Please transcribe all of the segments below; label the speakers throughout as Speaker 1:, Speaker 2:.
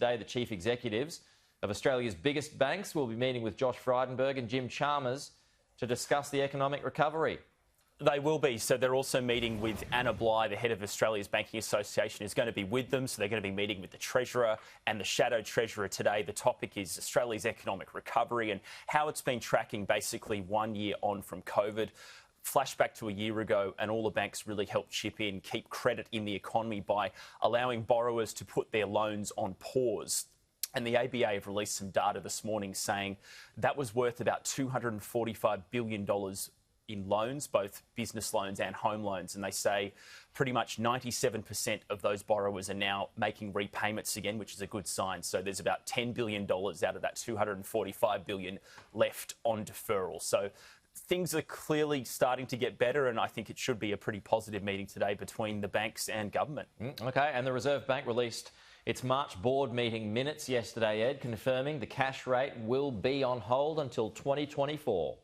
Speaker 1: Today, the chief executives of Australia's biggest banks will be meeting with Josh Frydenberg and Jim Chalmers to discuss the economic recovery.
Speaker 2: They will be. So they're also meeting with Anna Bligh, the head of Australia's Banking Association, is going to be with them. So they're going to be meeting with the Treasurer and the Shadow Treasurer today. The topic is Australia's economic recovery and how it's been tracking basically 1 year on from COVID. Flashback to a year ago, and all the banks really helped chip in, keep credit in the economy by allowing borrowers to put their loans on pause. And the ABA have released some data this morning saying that was worth about $245 billion in loans, both business loans and home loans. And they say pretty much 97% of those borrowers are now making repayments again, which is a good sign. So there's about $10 billion out of that $245 billion left on deferral. So things are clearly starting to get better, and I think it should be a pretty positive meeting today between the banks and government.
Speaker 1: OK, and the Reserve Bank released its March board meeting minutes yesterday, Ed, confirming the cash rate will be on hold until 2024.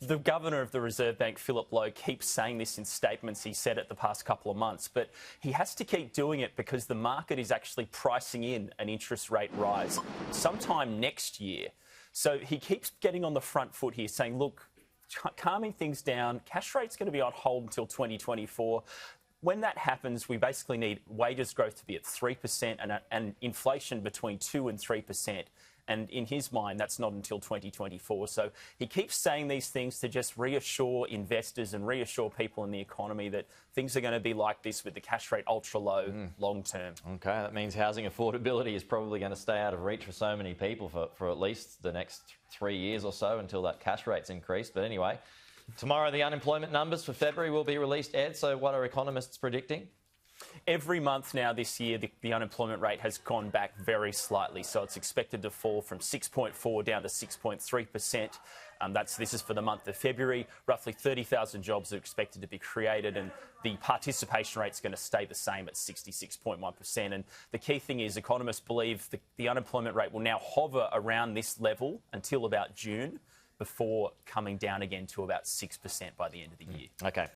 Speaker 2: The Governor of the Reserve Bank, Philip Lowe, keeps saying this in statements he said it the past couple of months, but he has to keep doing it because the market is actually pricing in an interest rate rise sometime next year. So he keeps getting on the front foot here, saying, look, calming things down, cash rate's going to be on hold until 2024. When that happens, we basically need wages growth to be at 3% and inflation between 2 and 3%. And in his mind, that's not until 2024. So he keeps saying these things to just reassure investors and reassure people in the economy that things are going to be like this with the cash rate ultra low long term. OK,
Speaker 1: that means housing affordability is probably going to stay out of reach for so many people for at least the next 3 years or so until that cash rate's increased. But anyway, tomorrow the unemployment numbers for February will be released, Ed. So what are economists predicting?
Speaker 2: Every month now this year, the unemployment rate has gone back very slightly. So it's expected to fall from 6.4 down to 6.3%. This is for the month of February. Roughly 30,000 jobs are expected to be created, and the participation rate is going to stay the same at 66.1%. And the key thing is economists believe the unemployment rate will now hover around this level until about June, before coming down again to about 6% by the end of the year.
Speaker 1: OK.